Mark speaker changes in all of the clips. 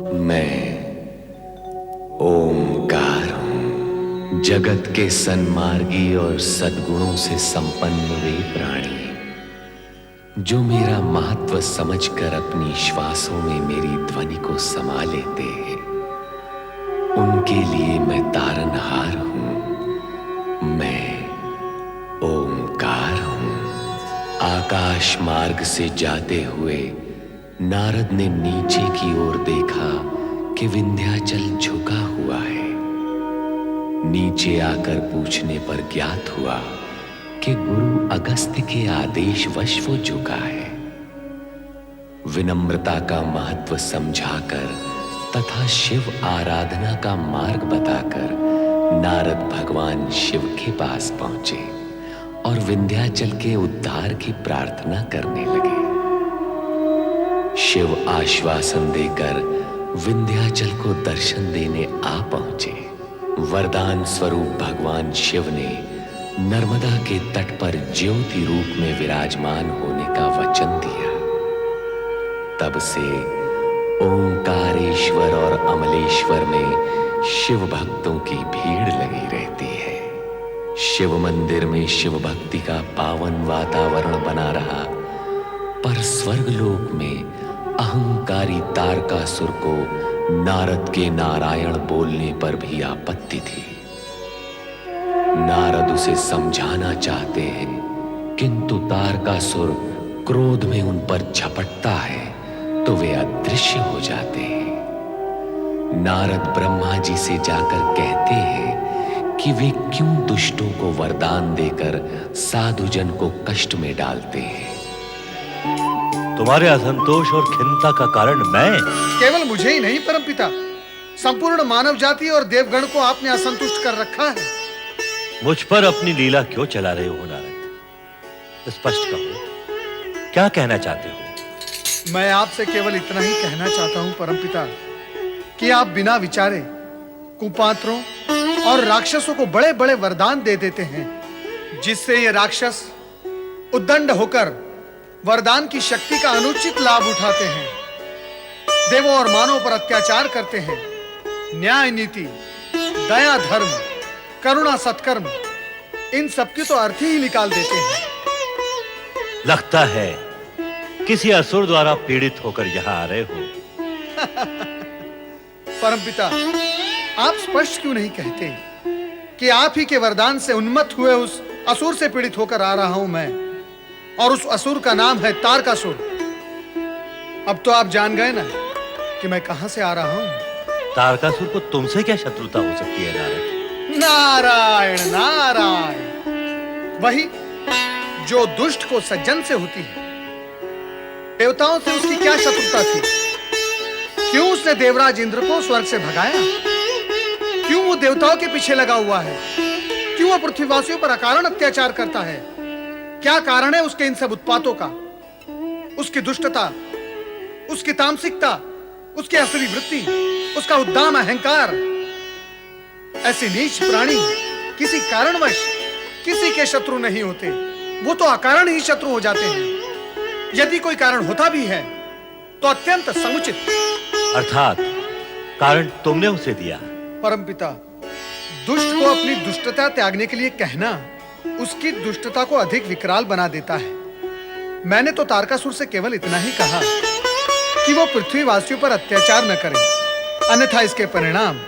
Speaker 1: मैं ओंकार हूं, जगत के सन्मार्गी और सद्गुणों से संपन्न वे प्राणी जो मेरा महत्व समझकर अपनी श्वासों में मेरी ध्वनि को समा लेते हैं, उनके लिए मैं तारनहार हूं। मैं ओंकार हूं। आकाश मार्ग से जाते हुए नारद ने नीचे की ओर देखा कि विंध्याचल झुका हुआ है। नीचे आकर पूछने पर ज्ञात हुआ कि गुरु अगस्त्य के आदेशवश वो झुका है। विनम्रता का महत्व समझाकर तथा शिव आराधना का मार्ग बताकर नारद भगवान शिव के पास पहुंचे और विंध्याचल के उद्धार की प्रार्थना करने लगे। शिव आश्वासन देकर विंध्याचल को दर्शन देने आ पहुंचे। वरदान स्वरूप भगवान शिव ने नर्मदा के तट पर ज्योति रूप में विराजमान होने का वचन दिया। तब से ओंकारेश्वर और अमलेश्वर में शिव भक्तों की भीड़ लगी रहती है। शिव मंदिर में शिव भक्ति का पावन वातावरण बना रहा, पर स्वर्गलोक में अहंकारी तारकासुर को नारद के नारायण बोलने पर भी आपत्ति थी। नारद उसे समझाना चाहते हैं, किंतु तारकासुर क्रोध में उन पर झपटता है तो वे अदृश्य हो जाते हैं। नारद ब्रह्मा जी से जाकर कहते हैं कि वे क्यों दुष्टों को वरदान देकर साधुजन को कष्ट में डालते हैं।
Speaker 2: तुम्हारे असंतोष और खिन्नता का कारण मैं?
Speaker 3: केवल मुझे ही नहीं परमपिता, संपूर्ण मानव जाति और देवगण को आपने असंतुष्ट कर रखा है।
Speaker 2: मुझ पर अपनी लीला क्यों चला रहे हो नारद? स्पष्ट कहो, क्या कहना चाहते हो?
Speaker 3: मैं आपसे केवल इतना ही कहना चाहता हूं परमपिता कि आप बिना विचारे कुपात्रों और राक्षसों को बड़े बड़े वरदान दे देते हैं, जिससे ये राक्षस उद्दंड होकर वरदान की शक्ति का अनुचित लाभ उठाते हैं, देवों और मानवों पर अत्याचार करते हैं, न्याय नीति, दया धर्म, करुणा सत्कर्म, इन सब की तो अर्थ ही निकाल देते हैं।
Speaker 2: लगता है किसी असुर द्वारा पीड़ित होकर यहां आ रहे हो।
Speaker 3: परमपिता, आप स्पष्ट क्यों नहीं कहते कि आप ही के वरदान से उन्मत्त हुए उस असुर से पीड़ित होकर आ रहा हूं मैं, और उस असुर का नाम है तारकासुर। अब तो आप जान गए ना कि मैं कहां से आ रहा हूं।
Speaker 2: तारकासुर को तुमसे क्या शत्रुता हो सकती है नारद?
Speaker 3: नारायण नारायण, वही जो दुष्ट को सज्जन से होती है। देवताओं से उसकी क्या शत्रुता थी? क्यों उसने देवराज इंद्र को स्वर्ग से भगाया? क्यों वो देवताओं के पीछे लगा हुआ है? क्यों वो पृथ्वीवासियों पर अकारण अत्याचार करता है? क्या कारण है उसके इन सब उत्पातों का? उसकी दुष्टता, उसकी तामसिकता, उसकी असली वृत्ति, उसका उद्दाम अहंकार। ऐसे नीच प्राणी किसी कारणवश किसी के शत्रु नहीं होते, वो तो अकारण ही शत्रु हो जाते हैं। यदि कोई कारण होता भी है तो अत्यंत समुचित।
Speaker 2: अर्थात कारण तुमने उसे दिया।
Speaker 3: परमपिता, दुष्ट को अपनी दुष्टता त्यागने के लिए कहना उसकी दुष्टता को अधिक विकराल बना देता है। मैंने तो तारकासुर से केवल इतना ही कहा कि वो पृथ्वीवासियों पर अत्याचार न करे, अन्यथा इसके परिणाम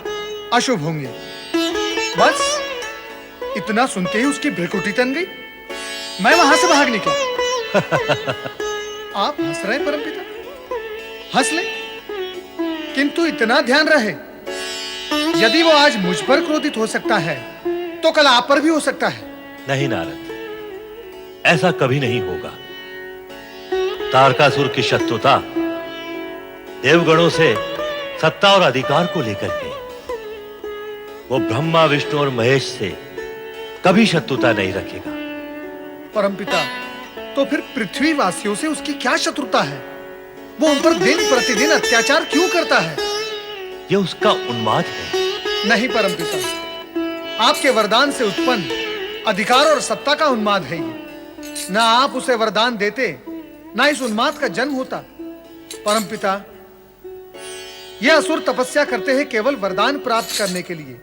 Speaker 3: अशुभ होंगे। बस इतना सुनते ही उसकी भ्रुकुटी तन गई। मैं वहां से भाग निकला। आप हंस रहे परमपिता? हंस ले, किंतु इतना ध्यान रहे, यदि वो आज मुझ पर क्रोधित हो सकता है तो कल आप पर भी हो सकता है।
Speaker 2: नहीं नारद, ऐसा कभी नहीं होगा। तारकासुर की शत्रुता देवगणों से सत्ता और अधिकार को लेकर के। वो ब्रह्मा, विष्णु और महेश से कभी शत्रुता नहीं रखेगा।
Speaker 3: परमपिता, तो फिर पृथ्वीवासियों से उसकी क्या शत्रुता है? वो उन पर दिन प्रतिदिन अत्याचार क्यों करता है?
Speaker 2: ये उसका उन्माद है।
Speaker 3: नहीं परमपिता, आपके वरदान से उत्पन्न अधिकार और सत्ता का उन्माद है ये। ना आप उसे वरदान देते, ना इस उन्माद का जन्म होता। परमपिता, ये असुर तपस्या करते हैं केवल वरदान प्राप्त करने के लिए,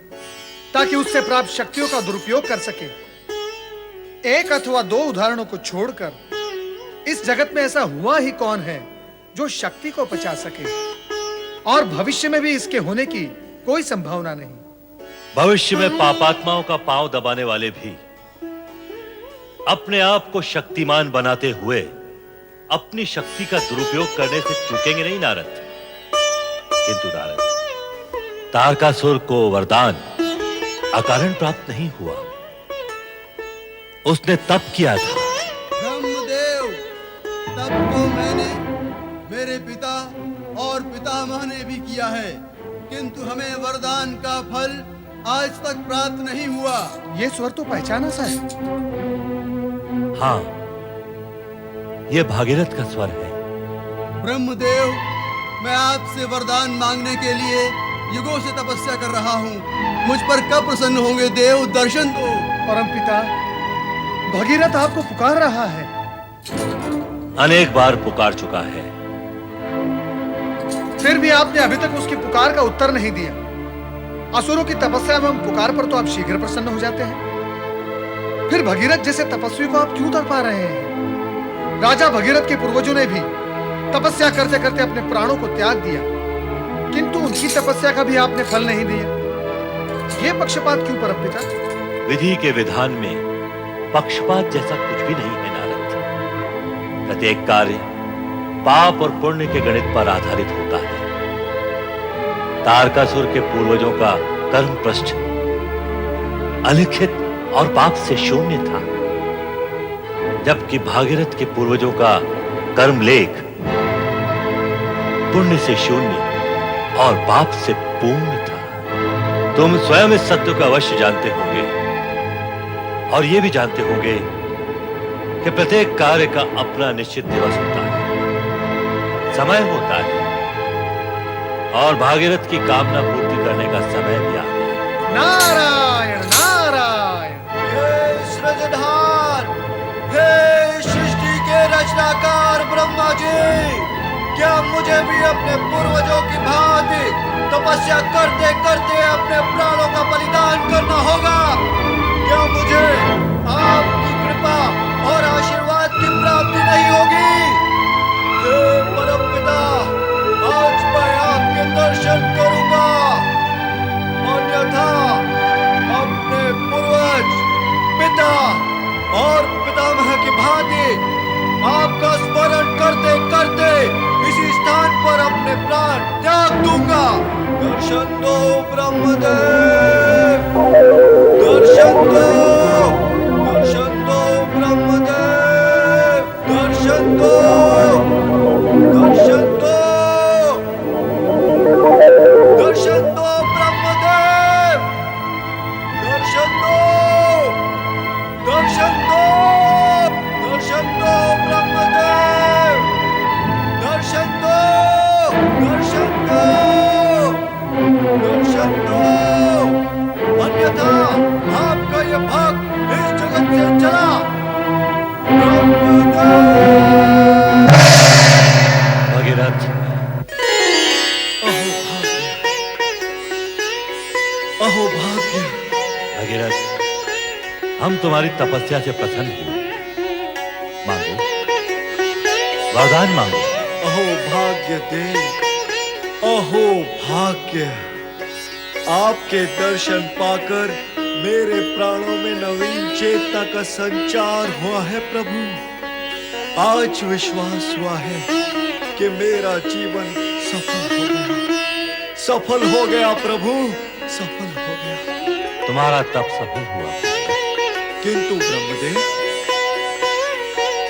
Speaker 3: ताकि उससे प्राप्त शक्तियों का दुरुपयोग कर सके। एक अथवा दो उदाहरणों को छोड़कर इस जगत में ऐसा हुआ ही कौन है जो शक्ति को पचा सके, और भविष्य में भी इसके होने की कोई संभावना नहीं।
Speaker 2: भविष्य में पापात्माओं का पांव दबाने वाले भी अपने आप को शक्तिमान बनाते हुए अपनी शक्ति का दुरुपयोग करने से चूकेंगे नहीं नारद। किंतु नारद, तारकासुर को वरदान अकारण प्राप्त नहीं हुआ, उसने तप किया था।
Speaker 4: ब्रह्मदेव, तप तो मैंने, मेरे पिता और पितामह ने भी किया है, किंतु हमें वरदान का फल आज तक प्राप्त नहीं हुआ।
Speaker 3: ये स्वर तो पहचाना सा है।
Speaker 2: हाँ, यह भागीरथ का स्वर है।
Speaker 4: ब्रह्मदेव, मैं आपसे वरदान मांगने के लिए युगों से तपस्या कर रहा हूँ। मुझ पर कब प्रसन्न होंगे देव? दर्शन दो।
Speaker 3: परम पिता, भगीरथ आपको पुकार रहा है।
Speaker 2: अनेक बार पुकार चुका है,
Speaker 3: फिर भी आपने अभी तक उसकी पुकार का उत्तर नहीं दिया। असुरों की तपस्या एवं पुकार पर तो आप शीघ्र प्रसन्न हो जाते हैं, फिर भगीरथ जैसे तपस्वी को आप क्यों तड़पा रहे हैं? राजा भगीरथ के पूर्वजों ने भी तपस्या करते करते अपने प्राणों को त्याग दिया, किंतु उनकी तपस्या का भी आपने फल नहीं दिया। ये पक्षपात क्यों परम पिता?
Speaker 2: विधि के विधान में पक्षपात जैसा कुछ भी नहीं है नारद। प्रत्येक कार्य पाप और पुण्य के गणित पर आधारित होता है। तारकासुर के पूर्वजों का कर्म पृष्ठ अलिखित और पाप से शून्य था, जबकि भागीरथ के पूर्वजों का कर्म लेख पुण्य से शून्य और पाप से पूर्ण था। तुम स्वयं इस सत्य को अवश्य जानते होंगे, और यह भी जानते होंगे कि प्रत्येक कार्य का अपना निश्चित दिवस होता है, समय होता है, और भागीरथ की कामना पूर्ति करने का समय भी आ गया।
Speaker 3: नारायण नारायण।
Speaker 4: हे सृजनहार, हे सृष्टि के रचनाकार ब्रह्मा जी, क्या मुझे भी अपने पूर्वजों की भांति तपस्या करते करते अपने प्राणों का बलिदान करना होगा? क्या मुझे आपकी कृपा और आशीर्वाद की प्राप्ति नहीं होगी? हे परमपिता, आज मैं आपके दर्शन करूंगा, अन्यथा अपने पूर्वज, पिता और पितामह की भांति आपका स्मरण करते करते इसी स्थान पर अपने प्राण त्याग दूंगा। दर्शन दो ब्रह्मदेव, दर्शन दो, दर्शन दो ब्रह्मदेव, दर्शन दो, दर्शन दो, दर्शन दो ब्रह्मदेव, दर्शन दो, दर्शन दो, दर्शन दो ब्रह्मदेव, दर्शन दो, दर्शन दो, दर्शन दो, अन्यथा आपका ये भक्त इस जगत से चला।
Speaker 2: भगीरथ,
Speaker 4: अहो भाग्य,
Speaker 2: भगीरथ, हम तुम्हारी तपस्या से प्रसन्न हुए। मांगो, वरदान मांगो।
Speaker 4: अहो भाग्य देव, अहो भाग्य, आपके दर्शन पाकर मेरे प्राणों में नवीन चेतना का संचार हुआ है प्रभु। आज विश्वास हुआ है कि मेरा जीवन सफल हो गया, सफल हो गया प्रभु, सफल हो गया।
Speaker 2: तुम्हारा तप सफल हुआ,
Speaker 4: किंतु ब्रह्मदेव,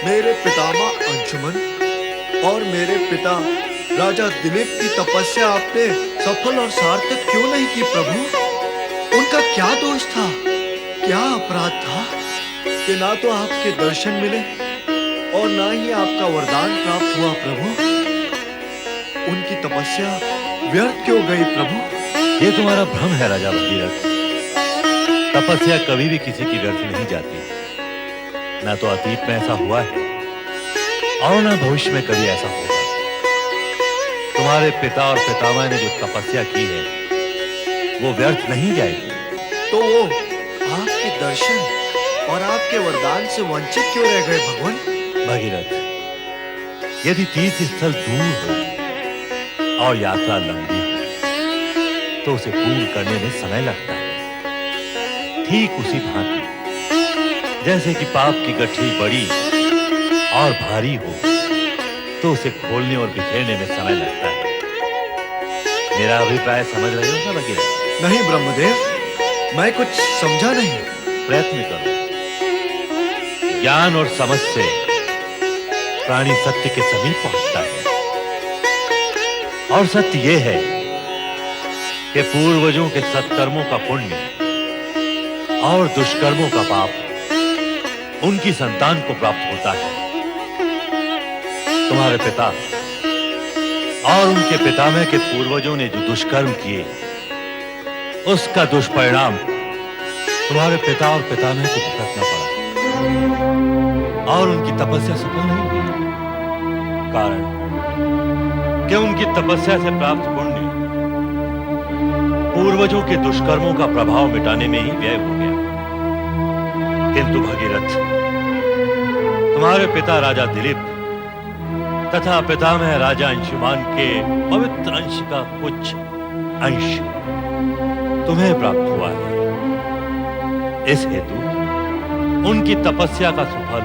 Speaker 4: मेरे पितामह अंशुमन और मेरे पिता राजा दिलीप की तपस्या आपने सफल और सार्थक क्यों नहीं की प्रभु? उनका क्या दोष था, क्या अपराध था कि ना तो आपके दर्शन मिले और ना ही आपका वरदान प्राप्त हुआ प्रभु? उनकी तपस्या व्यर्थ क्यों गई प्रभु?
Speaker 2: ये तुम्हारा भ्रम है राजा भगीरथ। तपस्या कभी भी किसी की व्यर्थ नहीं जाती, ना तो अतीत में ऐसा हुआ है और ना भविष्य में कभी ऐसा होगा। तुम्हारे पिता और पितामह ने जो तपस्या की है वो व्यर्थ नहीं जाएगी।
Speaker 4: तो वो आपके दर्शन और आपके वरदान से वंचित क्यों रह गए भगवान?
Speaker 2: भगीरथ, यदि तीर्थ स्थल दूर हो और यात्रा लंबी हो तो उसे पूर्ण करने में समय लगता है। ठीक उसी भांति जैसे कि पाप की गठरी बड़ी और भारी हो तो उसे खोलने और बिखेरने में समय लगता है। मेरा अभिप्राय समझ रहे हो ना भगीरथ?
Speaker 4: नहीं ब्रह्मदेव, मैं कुछ समझा नहीं।
Speaker 2: प्रयत्न करो। ज्ञान और समझ से प्राणी सत्य के समीप पहुंचता है, और सत्य यह है कि पूर्वजों के सत्कर्मों का पुण्य और दुष्कर्मों का पाप उनकी संतान को प्राप्त होता है। तुम्हारे पिता और उनके पितामह के पूर्वजों ने जो दुष्कर्म किए उसका दुष्परिणाम तुम्हारे पिता और पितामह को भुगतना पड़ा, और उनकी तपस्या सफल नहीं हुई। कारण कि उनकी तपस्या से प्राप्त पुण्य पूर्वजों के दुष्कर्मों का प्रभाव मिटाने में ही व्यय हो गया। किंतु भगीरथ, तुम्हारे पिता राजा दिलीप तथा पितामह राजा अंशुमान के पवित्र अंश का कुछ अंश तुम्हें प्राप्त हुआ है। इस हेतु उनकी तपस्या का सुफल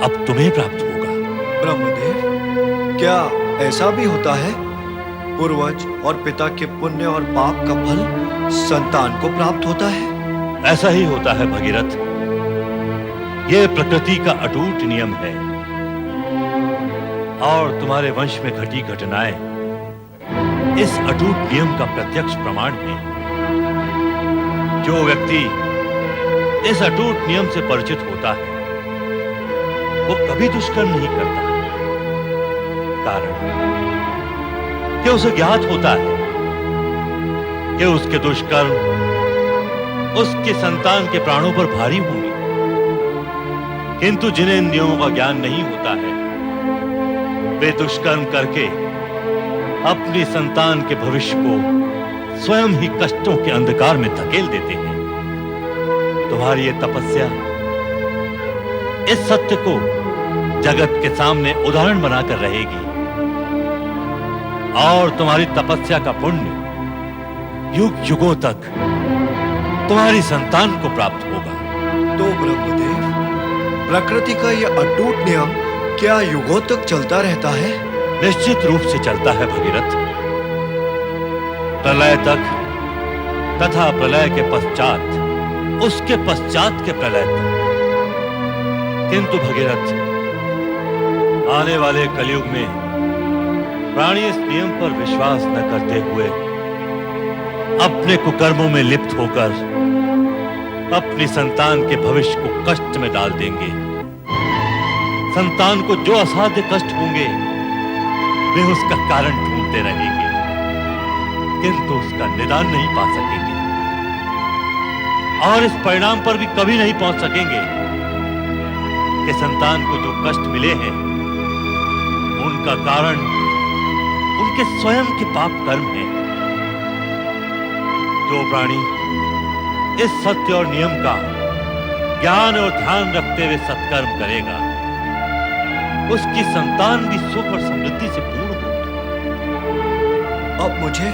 Speaker 2: अब तुम्हें प्राप्त होगा।
Speaker 4: ब्रह्मदेव, क्या ऐसा भी होता है? पूर्वज और पिता के पुण्य और पाप का फल संतान को प्राप्त होता है?
Speaker 2: ऐसा ही होता है भगीरथ। यह प्रकृति का अटूट नियम है, और तुम्हारे वंश में घटी घटनाएं इस अटूट नियम का प्रत्यक्ष प्रमाण है। जो व्यक्ति इस अटूट नियम से परिचित होता है वो कभी दुष्कर्म नहीं करता, कारण कि उसे ज्ञात होता है कि उसके दुष्कर्म उसके संतान के प्राणों पर भारी होंगे। किंतु जिन्हें इन नियमों का ज्ञान नहीं होता है वे दुष्कर्म करके अपनी संतान के भविष्य को स्वयं ही कष्टों के अंधकार में धकेल देते हैं। तुम्हारी ये तपस्या इस सत्य को जगत के सामने उदाहरण बनाकर रहेगी, और तुम्हारी तपस्या का पुण्य युग युगों तक तुम्हारी संतान को प्राप्त होगा।
Speaker 4: तो ब्रह्मदेव, प्रकृति का यह अटूट नियम क्या युगों तक चलता रहता है?
Speaker 2: निश्चित रूप से चलता है भगीरथ, प्रलय तक तथा प्रलय के पश्चात, उसके पश्चात के प्रलय तक। किंतु भगीरथ, आने वाले कलयुग में प्राणी इस नियम पर विश्वास न करते हुए अपने कुकर्मों में लिप्त होकर अपनी संतान के भविष्य को कष्ट में डाल देंगे। संतान को जो असाध्य कष्ट होंगे वे उसका कारण ढूंढते रहेंगे, किंतु उसका निदान नहीं पा सकेंगे, और इस परिणाम पर भी कभी नहीं पहुंच सकेंगे कि संतान को जो कष्ट मिले हैं उनका कारण उनके स्वयं के पाप कर्म हैं। जो प्राणी इस सत्य और नियम का ज्ञान और ध्यान रखते हुए सत्कर्म करेगा उसकी संतान भी सुख और समृद्धि से पूर्ण होगी।
Speaker 4: अब मुझे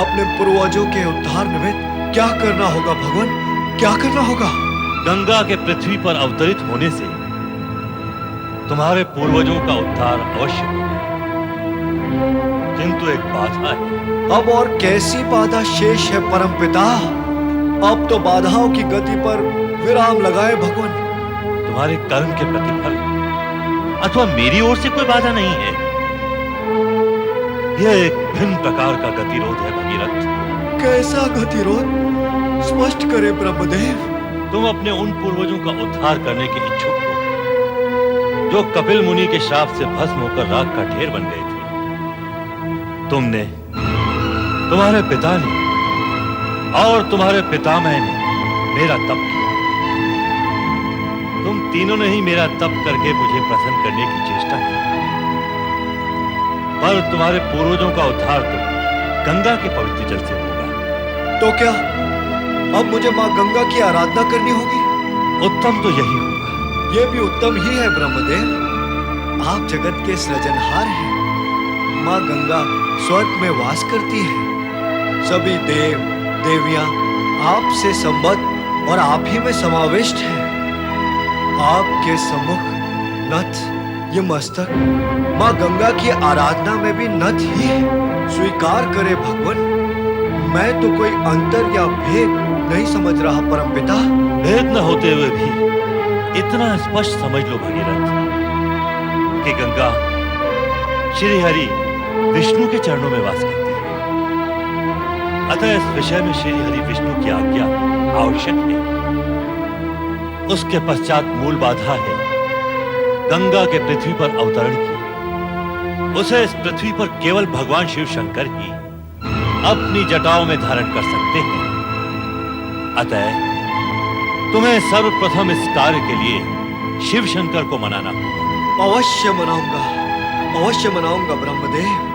Speaker 4: अपने पूर्वजों के उद्धार निमित्त क्या करना होगा भगवान? क्या करना होगा?
Speaker 2: गंगा के पृथ्वी पर अवतरित होने से तुम्हारे पूर्वजों का उद्धार अवश्य होगा, किंतु एक बाधा है।
Speaker 4: अब और कैसी बाधा शेष है परमपिता? अब तो बाधाओं की गति पर विराम लगाए भगवान।
Speaker 2: तुम्हारे कर्म के प्रतिफल अथवा मेरी ओर से कोई बाधा नहीं है। यह एक भिन्न प्रकार का गतिरोध है भगीरथ।
Speaker 4: कैसा गतिरोध? स्पष्ट करे ब्रह्मदेव।
Speaker 2: तुम अपने उन पूर्वजों का उद्धार करने के इच्छुक हो जो कपिल मुनि के श्राप से भस्म होकर राख का ढेर बन गए थे। तुमने, तुम्हारे पिता ने और तुम्हारे पितामह ने मेरा तप किया। तुम तीनों ने ही मेरा तप करके मुझे प्रसन्न करने की चेष्टा की, पर तुम्हारे पूर्वजों का उद्धार तो गंगा के पवित्र जल से होगा।
Speaker 4: तो क्या अब मुझे माँ गंगा की आराधना करनी होगी?
Speaker 2: उत्तम तो यही होगा।
Speaker 4: ये भी उत्तम ही है ब्रह्मदेव। आप जगत के सृजनहार हैं। माँ गंगा स्वर्ग में वास करती है। सभी देव देवियां आपसे संबद्ध और आप ही में समाविष्ट हैं। आपके सम्मुख नथ ये मस्तक माँ गंगा की आराधना में भी नथ ही है। स्वीकार करे भगवान, मैं तो कोई अंतर या भेद नहीं समझ रहा परमपिता।
Speaker 2: भेद न होते हुए भी इतना स्पष्ट समझ लो भगीरथ कि गंगा श्री हरि विष्णु के चरणों में वास करती है। अतः इस विषय में श्री हरि विष्णु की आज्ञा आवश्यक है। उसके पश्चात मूल बाधा है गंगा के पृथ्वी पर अवतरण की। उसे इस पृथ्वी पर केवल भगवान शिव शंकर ही अपनी जटाओं में धारण कर सकते हैं। अतः तुम्हें सर्वप्रथम इस कार्य के लिए शिव शंकर को मनाना होगा।
Speaker 4: अवश्य मनाऊंगा, अवश्य मनाऊंगा ब्रह्मदेव।